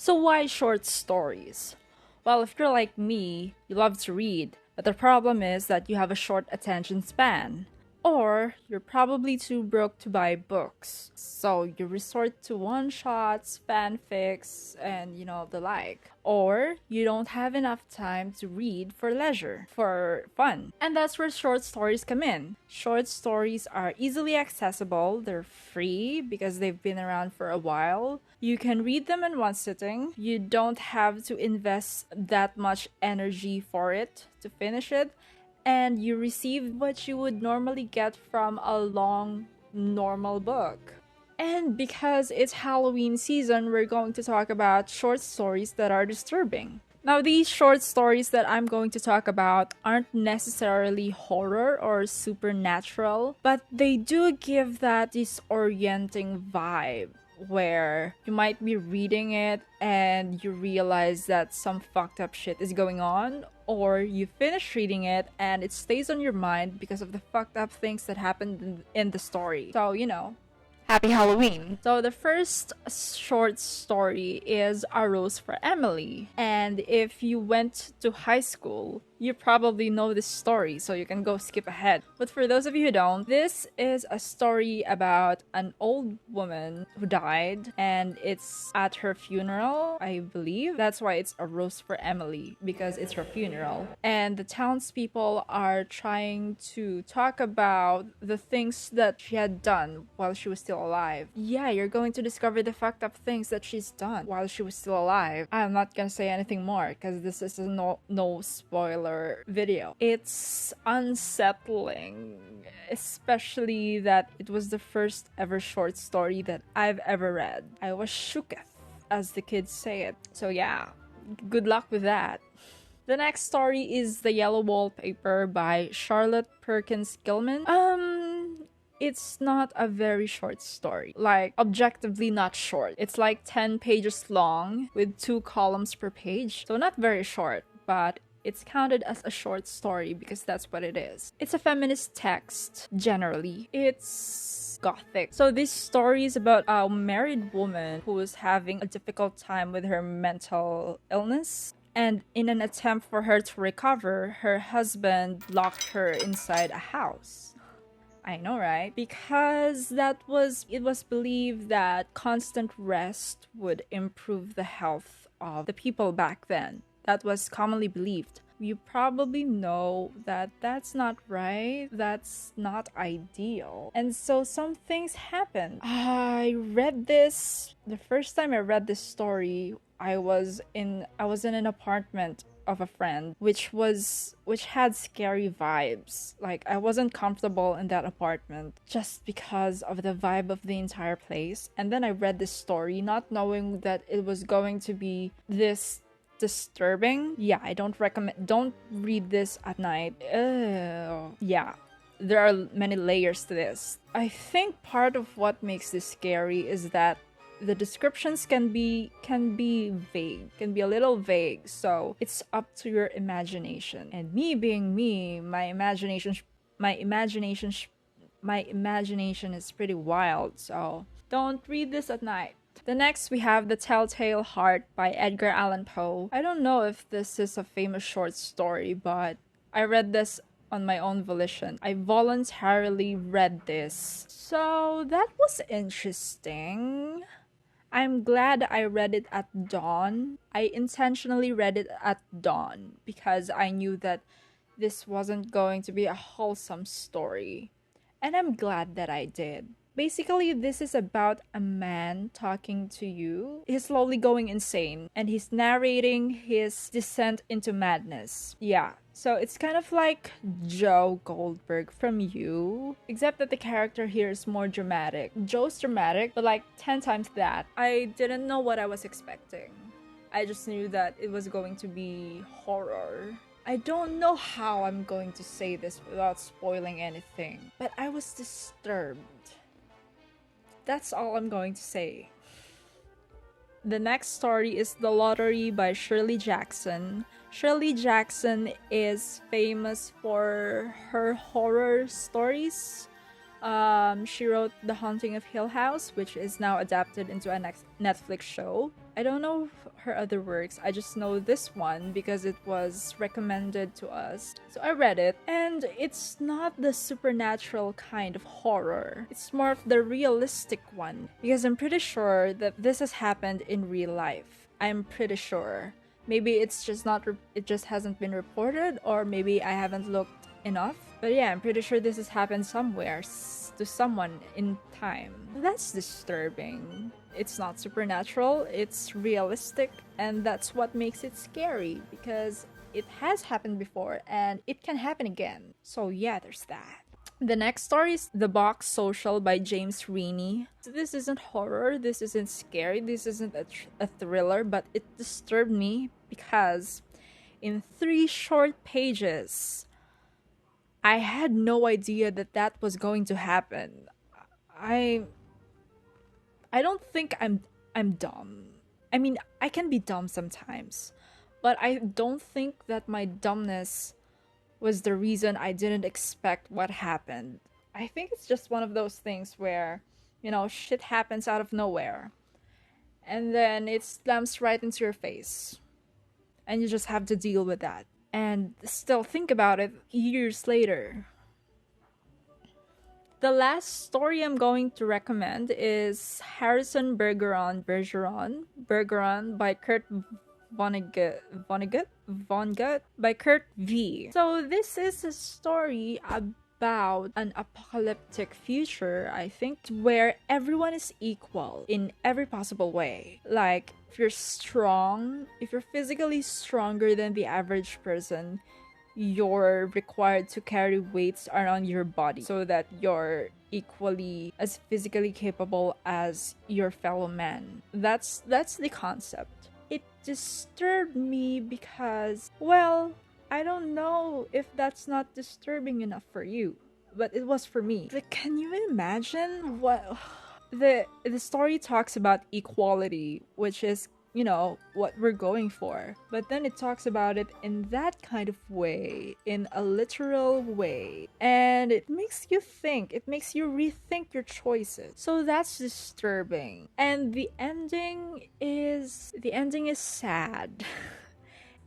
So why short stories? Well, if you're like me, you love to read, but the problem is that you have a short attention span. Or you're probably too broke to buy books. So you resort to one shots, fanfics, and the like. Or you don't have enough time to read for leisure, for fun. And that's where short stories come in. Short stories are easily accessible, they're free because they've been around for a while. You can read them in one sitting. You don't have to invest that much energy for it to finish it, and you receive what you would normally get from a long, normal book. And because it's Halloween season, we're going to talk about short stories that are disturbing. Now, these short stories that I'm going to talk about aren't necessarily horror or supernatural, but they do give that disorienting vibe where you might be reading it and you realize that some fucked up shit is going on, or you finish reading it and it stays on your mind because of the fucked up things that happened in the story. So, Happy Halloween. So the first short story is A Rose for Emily. And if you went to high school, you probably know this story, so you can go skip ahead. But for those of you who don't, this is a story about an old woman who died, and it's at her funeral, I believe. That's why it's A Rose for Emily, because it's her funeral. And the townspeople are trying to talk about the things that she had done while she was still alive. Yeah, you're going to discover the fucked up things that she's done while she was still alive. I'm not gonna say anything more, because this is no spoiler video. It's unsettling, especially that it was the first ever short story that I've ever read. I was shooketh, as the kids say it. So yeah, good luck with that. The next story is The Yellow Wallpaper by Charlotte Perkins Gilman. It's not a very short story. Like, objectively not short. It's like 10 pages long with 2 columns per page. So not very short, but it's counted as a short story because that's what it is. It's a feminist text, generally. It's gothic. So this story is about a married woman who is having a difficult time with her mental illness. And in an attempt for her to recover, her husband locked her inside a house. I know, right? Because it was believed that constant rest would improve the health of the people back then. That was commonly believed. You probably know that that's not right. That's not ideal. And so some things happened. The first time I read this story, I was in an apartment of a friend which had scary vibes. Like, I wasn't comfortable in that apartment just because of the vibe of the entire place. And then I read this story not knowing that it was going to be this disturbing. Yeah, I don't read this at night. Yeah, there are many layers to this. I think part of what makes this scary is that the descriptions can be vague, can be a little vague, so it's up to your imagination. And me being me, my imagination is pretty wild, so don't read this at night. The next we have The Telltale Heart by Edgar Allan Poe. I don't know if this is a famous short story, but I read this on my own volition. I voluntarily read this. So that was interesting. I'm glad I read it at dawn. I intentionally read it at dawn because I knew that this wasn't going to be a wholesome story. And I'm glad that I did. Basically, this is about a man talking to you. He's slowly going insane, and he's narrating his descent into madness. Yeah, so it's kind of like Joe Goldberg from You, except that the character here is more dramatic. Joe's dramatic, but like 10 times that. I didn't know what I was expecting. I just knew that it was going to be horror. I don't know how I'm going to say this without spoiling anything, but I was disturbed. That's all I'm going to say. The next story is The Lottery by Shirley Jackson. Shirley Jackson is famous for her horror stories. She wrote The Haunting of Hill House, which is now adapted into a Netflix show. I don't know her other works. I just know this one because it was recommended to us. So I read it, and it's not the supernatural kind of horror. It's more of the realistic one because I'm pretty sure that this has happened in real life. I'm pretty sure. Maybe it's just not it just hasn't been reported, or maybe I haven't looked enough. But yeah, I'm pretty sure this has happened somewhere to someone in time. That's disturbing. It's not supernatural, it's realistic, and that's what makes it scary because it has happened before and it can happen again. So yeah, there's that. The next story is The Box Social by James Reaney. This isn't horror, this isn't scary, this isn't a thriller, but it disturbed me because in 3 short pages, I had no idea that that was going to happen. I don't think I'm dumb. I mean, I can be dumb sometimes, but I don't think that my dumbness was the reason I didn't expect what happened. I think it's just one of those things where, shit happens out of nowhere. And then it slams right into your face. And you just have to deal with that. And still think about it years later. The last story I'm going to recommend is Harrison Bergeron by Kurt Vonnegut by Kurt V. So this is a story about an apocalyptic future, I think, where everyone is equal in every possible way. Like, if you're strong, if you're physically stronger than the average person, you're required to carry weights around your body so that you're equally as physically capable as your fellow man. That's the concept. It disturbed me because, well, I don't know if that's not disturbing enough for you, but it was for me. Like, can you imagine what the story talks about equality, which is what we're going for, but then it talks about it in that kind of way, in a literal way, and it makes you think, it makes you rethink your choices. So that's disturbing. And the ending is sad.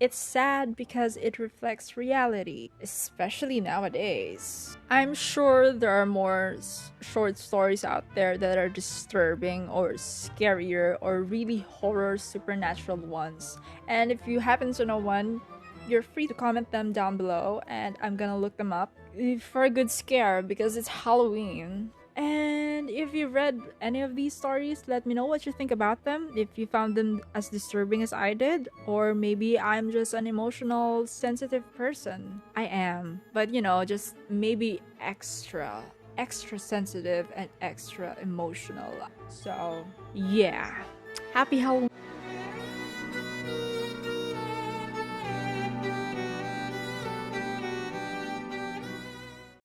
It's sad because it reflects reality, especially nowadays. I'm sure there are more short stories out there that are disturbing or scarier or really horror supernatural ones. And if you happen to know one, you're free to comment them down below and I'm gonna look them up for a good scare because it's Halloween. And if you've read any of these stories, let me know what you think about them. If you found them as disturbing as I did, or maybe I'm just an emotional, sensitive person. I am, but just maybe extra sensitive and extra emotional. So, yeah. Happy Halloween.